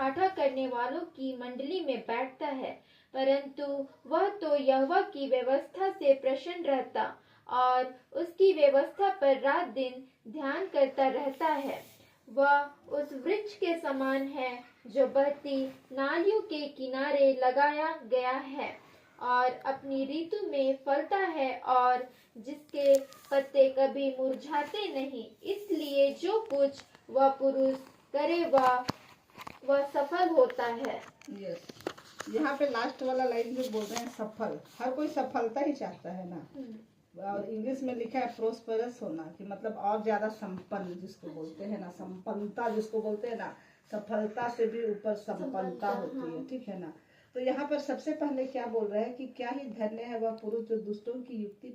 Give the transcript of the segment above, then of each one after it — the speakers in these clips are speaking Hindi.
ठाठा करने वालों की मंडली में बैठता है, परंतु वह तो यहोवा की व्यवस्था से प्रसन्न रहता और उसकी व्यवस्था पर रात दिन ध्यान करता रहता है। वह उस वृक्ष के समान है जो बहती नालियों के किनारे लगाया गया है और अपनी ऋतु में फलता है और जिसके पत्ते कभी मुरझाते नहीं। इसलिए जो कुछ वह पुरुष करे वह सफल होता है। यस, यहाँ पे लास्ट वाला लाइन में बोल रहे हैं सफल। हर कोई सफलता ही चाहता है ना। और इंग्लिश में लिखा है प्रोस्पेरस होना, कि मतलब और ज्यादा संपन्न जिसको बोलते हैं ना, संपन्नता जिसको बोलते हैं ना, सफलता से भी ऊपर संपन्नता होती है, ठीक है ना। तो यहाँ पर सबसे पहले क्या बोल रहे हैं कि क्या ही धन्य है वह पुरुष जो दुष्टों की युक्ति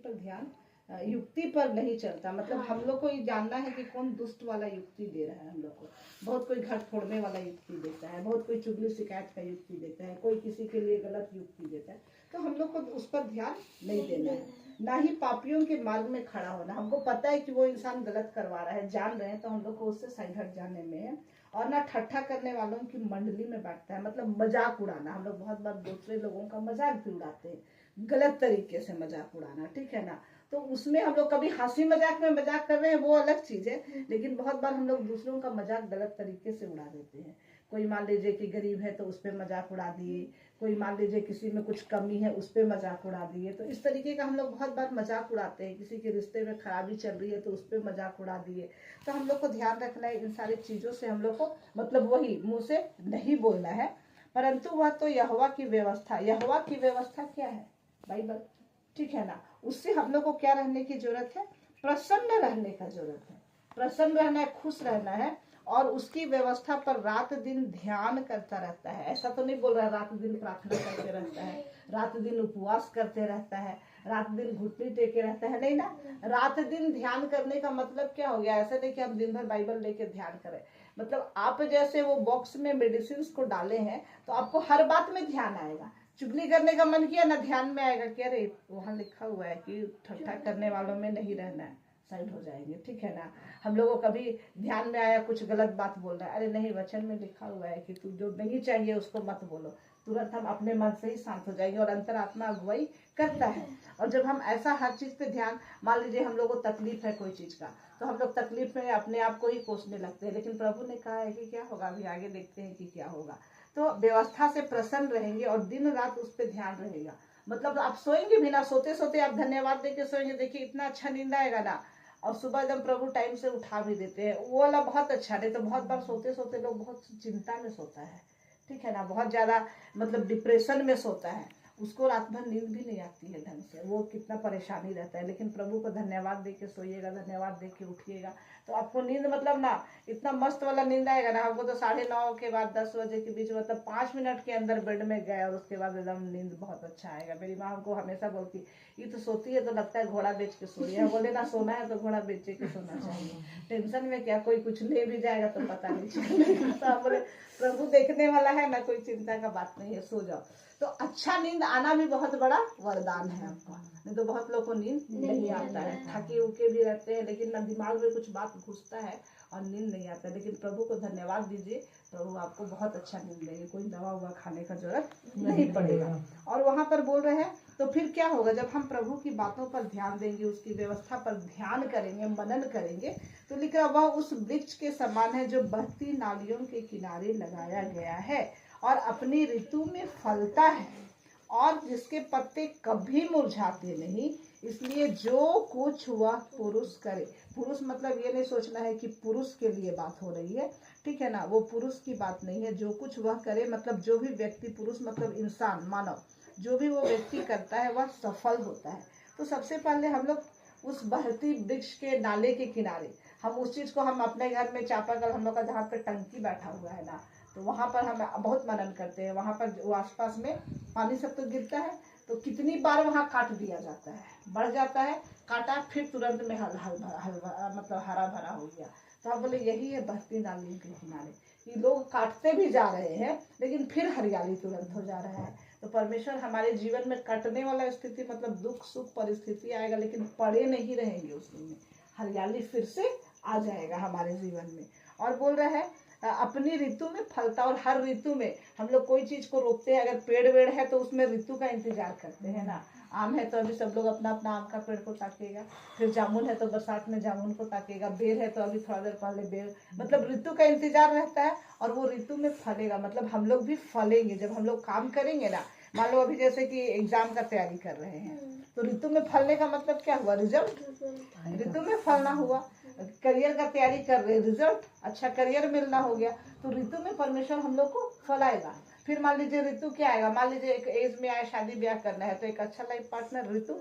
पर नहीं चलता। मतलब हम लोग को ये जानना है कि कौन दुष्ट वाला युक्ति दे रहा है हम लोग को। बहुत कोई घर फोड़ने वाला युक्ति देता है, बहुत कोई चुगली शिकायत का युक्ति देता है, कोई किसी के लिए गलत युक्ति देता है। तो हम लोग को उस पर ध्यान नहीं देना है, ना ही पापियों के मार्ग में खड़ा होना। हमको पता है कि वो इंसान गलत करवा रहा है, जान रहे हैं, तो हम लोग को उससे साइड हट जाने में है। और ना ठट्ठा करने वालों की मंडली में बैठता है, मतलब मजाक उड़ाना। हम लोग बहुत बार दूसरे लोगों का मजाक भी उड़ाते हैं, गलत तरीके से मजाक उड़ाना, ठीक है ना। तो उसमें हम लोग कभी हंसी मजाक में मजाक कर रहे हैं, वो अलग चीज है, लेकिन बहुत बार हम लोग दूसरों का मजाक गलत तरीके से उड़ा देते हैं। कोई मान लीजिए कि गरीब है तो उस पर मजाक उड़ा दिए, कोई मान लीजिए किसी में कुछ कमी है उस पर मजाक उड़ा दिए। तो इस तरीके का हम लोग बहुत बार मजाक उड़ाते हैं। किसी के रिश्ते में खराबी चल रही है तो उस पर मजाक उड़ा दिए। तो हम लोग को ध्यान रखना है, इन सारी चीजों से हम लोग को मतलब वही मुंह से नहीं बोलना है। परंतु वह तो यहोवा की व्यवस्था, यहोवा की व्यवस्था क्या है? बाइबल, ठीक है ना। उससे हम लोग को क्या रहने की जरूरत है? प्रसन्न रहने का जरूरत है। प्रसन्न रहना है, खुश रहना है, और उसकी व्यवस्था पर रात दिन ध्यान करता रहता है। ऐसा तो नहीं बोल रहा है रात दिन प्रार्थना करते रहता है, रात दिन उपवास करते रहता है, रात दिन घुटने टेके रहता है, नहीं ना। रात दिन ध्यान करने का मतलब क्या हो गया? ऐसा नहीं कि हम दिन भर बाइबल लेके ध्यान करें। मतलब आप जैसे वो बॉक्स में मेडिसिन को डाले हैं तो आपको हर बात में ध्यान आएगा। चुगली करने का मन किया ना, ध्यान में आएगा कि अरे वहां लिखा हुआ है कि ठट्ठा करने वालों में नहीं रहना है, साइड हो जाएंगे, ठीक है ना। हम लोगों को कभी ध्यान में आया कुछ गलत बात बोल रहा है, अरे नहीं, वचन में लिखा हुआ है कि तू जो नहीं चाहिए उसको मत बोलो। तुरंत हम अपने मन से ही शांत हो जाएंगे और अंतरात्मा अगुवाई करता है। और जब हम ऐसा हर चीज पे ध्यान, मान लीजिए हम लोग को तकलीफ है कोई चीज का, तो हम लोग तकलीफ में अपने आप को ही कोसने लगते हैं, लेकिन प्रभु ने कहा है कि क्या होगा, अभी आगे देखते हैं कि क्या होगा। तो व्यवस्था से प्रसन्न रहेंगे और दिन रात उस पर ध्यान रहेगा। मतलब आप सोएंगे भी ना, सोते सोते आप धन्यवाद देके सोएंगे, देखिए इतना अच्छा नींद आएगा ना। और सुबह जब प्रभु टाइम से उठा भी देते हैं, वो वाला बहुत अच्छा। नहीं तो बहुत बार सोते सोते लोग बहुत चिंता में सोता है, ठीक है ना, बहुत ज्यादा मतलब डिप्रेशन में सोता है, उसको रात भर नींद भी नहीं आती है ढंग से, वो कितना परेशानी रहता है। लेकिन प्रभु को धन्यवाद दे के सोइएगा, धन्यवाद दे के उठिएगा, तो आपको नींद मतलब ना इतना मस्त वाला नींद आएगा ना। हमको तो 9:30 के बाद 10 बजे के बीच मतलब 5 मिनट के अंदर बेड में गए और उसके बाद एकदम नींद बहुत अच्छा आएगा। मेरी माँ हमको हमेशा बोलती, ये तो सोती है तो लगता है घोड़ा बेच के सो रही है। बोले ना, सोना है तो घोड़ा बेच के सोना चाहिए, टेंशन में क्या, कोई कुछ ले भी जाएगा तो पता नहीं चलेगा। तो हम बोले प्रभु देखने वाला है ना, कोई चिंता का बात नहीं है, सो जाओ। तो अच्छा नींद आना भी बहुत बड़ा वरदान है आपका। नहीं तो बहुत लोग को नींद नहीं आता है, थके उके भी रहते हैं, लेकिन ना दिमाग में कुछ बात घुसता है और नींद नहीं आता। लेकिन प्रभु को धन्यवाद दीजिए, प्रभु आपको बहुत अच्छा नींद देंगे, कोई दवा हुआ खाने का जरूरत नहीं पड़ेगा। और वहां पर बोल रहे हैं तो फिर क्या होगा, जब हम प्रभु की बातों पर ध्यान देंगे, उसकी व्यवस्था पर ध्यान करेंगे, मनन करेंगे, तो लिख रहा वह उस वृक्ष के समान है जो बहती नालियों के किनारे लगाया गया है और अपनी ऋतु में फलता है और जिसके पत्ते कभी मुरझाते नहीं। इसलिए जो कुछ वह पुरुष करे, पुरुष मतलब ये नहीं सोचना है कि पुरुष के लिए बात हो रही है, ठीक है ना, वो पुरुष की बात नहीं है। जो कुछ वह करे मतलब जो भी व्यक्ति, पुरुष मतलब इंसान, मानव, जो भी वो व्यक्ति करता है वह सफल होता है। तो सबसे पहले हम लोग उस बहती वृक्ष के नाले के किनारे, हम उस चीज को, हम अपने घर में चापाकल हम लोग का जहाँ पे टंकी बैठा हुआ है ना, तो वहां पर हम बहुत मनन करते हैं। वहां पर वो आसपास में पानी सब तो गिरता है, तो कितनी बार वहां काट दिया जाता है, बढ़ जाता है, काटा, फिर तुरंत में हल हल मतलब हरा भरा हो गया। तो हम बोले यही है बहती नालियों के किनारे, कि लोग काटते भी जा रहे हैं लेकिन फिर हरियाली तुरंत हो जा रहा है। तो परमेश्वर हमारे जीवन में कटने वाला स्थिति मतलब दुख सुख परिस्थिति आएगा, लेकिन पड़े नहीं रहेंगे, उसमें हरियाली फिर से आ जाएगा हमारे जीवन में। और बोल रहा है अपनी ऋतु में फलता, और हर ऋतु में हम लोग कोई चीज को रोकते हैं। अगर पेड़ वेड़ है तो उसमें ऋतु का इंतजार करते हैं ना। आम है तो अभी सब लोग अपना अपना आम का पेड़ को ताकेगा, फिर जामुन है तो बरसात में जामुन को ताकेगा, बेर है तो अभी थोड़ा देर पहले बेर, मतलब ऋतु का इंतजार रहता है और वो ऋतु में फलेगा। मतलब हम लोग भी फलेंगे जब हम लोग काम करेंगे ना। मान लो अभी जैसे कि एग्जाम का तैयारी कर रहे हैं तो ऋतु में फलने का मतलब क्या हुआ, रिजल्ट, ऋतु में फलना हुआ। करियर का तैयारी कर रहे हैं, रिजल्ट, अच्छा करियर मिलना हो गया। तो ऋतु में परमेश्वर हम लोग को फलाएगा। फिर मान लीजिए ऋतु क्या आएगा, मान लीजिए एक एज में आए शादी ब्याह करना है तो एक अच्छा लाइफ पार्टनर, ऋतु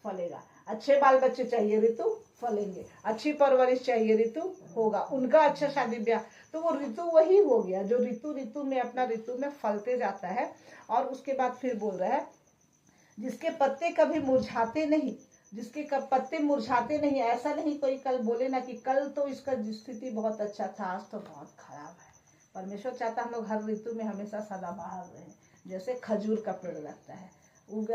फलेगा। अच्छे बाल बच्चे चाहिए, ऋतु फलेंगे। अच्छी परवरिश चाहिए, ऋतु होगा उनका अच्छा शादी ब्याह। तो वो ऋतु वही हो गया जो ऋतु ऋतु में अपना ऋतु में फलते जाता है। और उसके बाद फिर बोल रहा है जिसके पत्ते कभी मुरझाते नहीं, जिसके पत्ते मुरझाते नहीं। ऐसा नहीं कोई कल बोले ना कि कल तो इसका स्थिति बहुत अच्छा था, आज तो बहुत खराब है। परमेश्वर चाहता हम लोग हर ऋतु में हमेशा सदाबहार रहें। जैसे खजूर का पेड़ रहता है, वो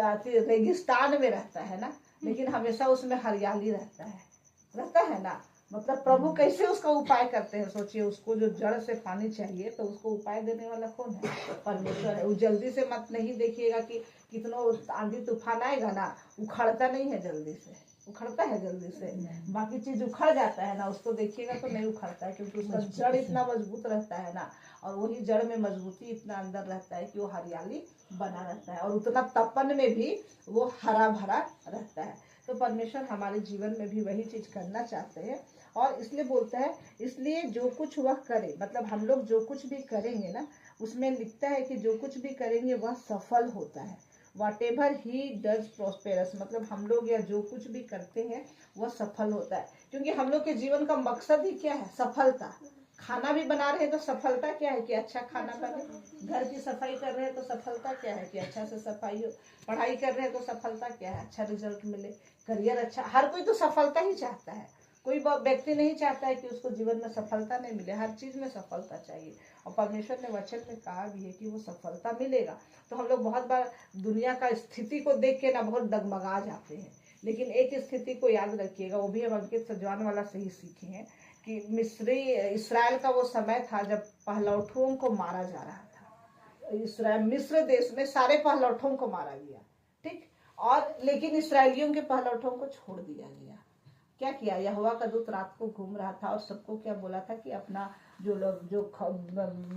रेगिस्तान में रहता है ना, लेकिन हमेशा उसमें हरियाली रहता है ना। मतलब प्रभु कैसे उसका उपाय करते हैं, सोचिए। उसको जो जड़ से पानी चाहिए तो उसको उपाय देने वाला कौन है, परमेश्वर है। वो जल्दी से मत नहीं देखिएगा कि कितना आंधी तूफान आएगा ना, उखड़ता नहीं है जल्दी से, उखड़ता है जल्दी से। बाकी चीज उखड़ जाता है ना, उसको देखिएगा तो नहीं उखड़ता है, क्योंकि उसका जड़ इतना मजबूत रहता है ना। और वही जड़ में मजबूती इतना अंदर रहता है कि वो हरियाली बना रहता है, और उतना तपन में भी वो हरा भरा रहता है। तो परमेश्वर हमारे जीवन में भी वही चीज करना चाहते हैं। और इसलिए बोलता है, इसलिए जो कुछ वह करे, मतलब हम लोग जो कुछ भी करेंगे ना, उसमें लिखता है कि जो कुछ भी करेंगे वह सफल होता है। Whatever he does prosperous, मतलब हम लोग या जो कुछ भी करते हैं वह सफल होता है। क्योंकि हम लोग के जीवन का मकसद ही क्या है, सफलता। खाना भी बना रहे हैं तो सफलता क्या है कि अच्छा खाना बने। घर की सफाई कर रहे हैं तो सफलता क्या है कि अच्छा से सफाई हो। पढ़ाई कर रहे हैं तो सफलता क्या है, अच्छा रिजल्ट मिले, करियर अच्छा। हर कोई तो सफलता ही चाहता है, कोई व्यक्ति नहीं चाहता है कि उसको जीवन में सफलता नहीं मिले। हर चीज में सफलता चाहिए, और परमेश्वर ने वचन में कहा भी है कि वो सफलता मिलेगा। तो हम लोग बहुत बार दुनिया का स्थिति को देख के ना बहुत डगमगा जाते हैं, लेकिन एक स्थिति को याद रखिएगा, वो भी हम अंकित सजवान वाला से ही सीखे हैं कि इसराइल का वो समय था जब पहलौठुओं को मारा जा रहा था। इसराइल मिस्र देश में सारे पहलौठों को मारा गया, ठीक। और लेकिन इसराइलियों के पहलौठों को छोड़ दिया गया। क्या किया, यहोवा का दूत रात को घूम रहा था और सबको क्या बोला था कि अपना जो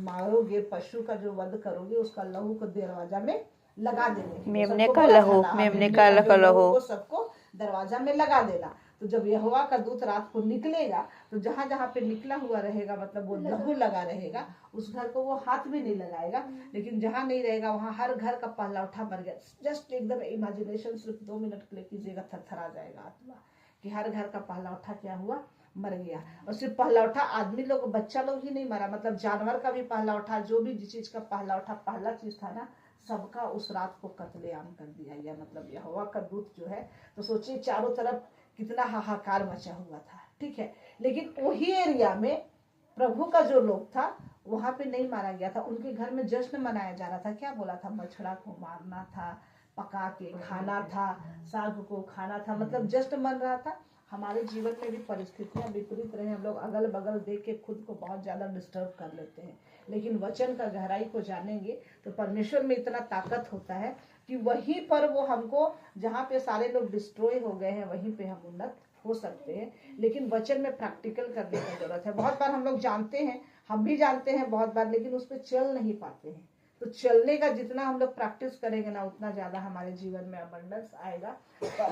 मारोगे, पशु का जो वध करोगे, उसका लहू को दरवाजा में लगा देने, मेमने का लहू, मेमने का लहू को सबको दरवाजा में लगा देना। तो जब यहोवा का दूत रात को निकलेगा तो जहां जहां पे निकला हुआ रहेगा, मतलब वो लहू लगा रहेगा, उस घर को वो हाथ भी नहीं लगाएगा। लेकिन जहां नहीं रहेगा वहां हर घर का पहलौठा मर गया। जस्ट एकदम इमेजिनेशन सिर्फ 2 मिनट के लिए कीजिएगा, थरथरा जाएगा आत्मा कि हर घर का पहलौठा क्या हुआ, मर गया। और सिर्फ पहलौठा आदमी लोग, बच्चा लोग ही नहीं मरा, मतलब जानवर का भी पहलौठा, जो भी जिस चीज का पहलौठा पहला चीज था ना, सबका उस रात को कत्लेआम कर दिया गया। मतलब यहोवा का दूत जो है, तो सोचिए चारों तरफ कितना हाहाकार मचा हुआ था, ठीक है। लेकिन वही एरिया में प्रभु का जो लोग था वहां पे नहीं मारा गया था, उनके घर में जश्न मनाया जा रहा था। क्या बोला था, मछड़ा को मारना था, पका के खाना था, साग को खाना था, मतलब जश्न मन रहा था। हमारे जीवन में भी परिस्थितियां विपरीत रहे, हम लोग अगल बगल देख के खुद को बहुत ज्यादा डिस्टर्ब कर लेते हैं। लेकिन वचन का गहराई को जानेंगे तो परमेश्वर में इतना ताकत होता है कि वहीं पर वो हमको, जहाँ पे सारे लोग डिस्ट्रॉय हो गए हैं, वहीं पे हम उन्नत हो सकते हैं। लेकिन वचन में प्रैक्टिकल करने की जरूरत है। बहुत बार हम लोग जानते हैं, हम भी जानते हैं बहुत बार, लेकिन उस पर चल नहीं पाते हैं। तो चलने का जितना हम लोग प्रैक्टिस करेंगे ना, उतना ज्यादा हमारे जीवन में अबंडेंस आएगा।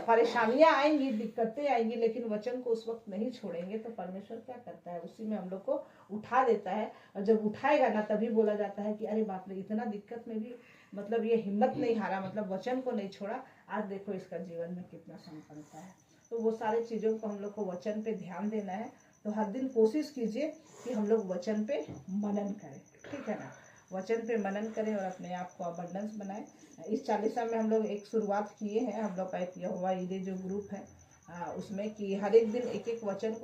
परेशानियां आएंगी, दिक्कतें आएंगी, लेकिन वचन को उस वक्त नहीं छोड़ेंगे तो परमेश्वर क्या करता है, उसी में हम लोग को उठा देता है। और जब उठाएगा ना, तभी बोला जाता है कि अरे बाप रे, इतना दिक्कत में भी मतलब ये हिम्मत नहीं हारा, मतलब वचन को नहीं छोड़ा, आज देखो इसका जीवन में कितना संपन्नता है। तो वो सारी चीजों को हम लोग को वचन पे ध्यान देना है। तो हर दिन कोशिश कीजिए कि हम लोग वचन पे मनन करें, ठीक है ना। वचन पे मनन करें और अपने आप को अबंडेंस बनाएं। इस चालीसा में हम लोग एक शुरुआत किए हैं, हम लोग का एक यहोवा यीरे जो ग्रुप है उसमें कि हर एक दिन एक एक वचन को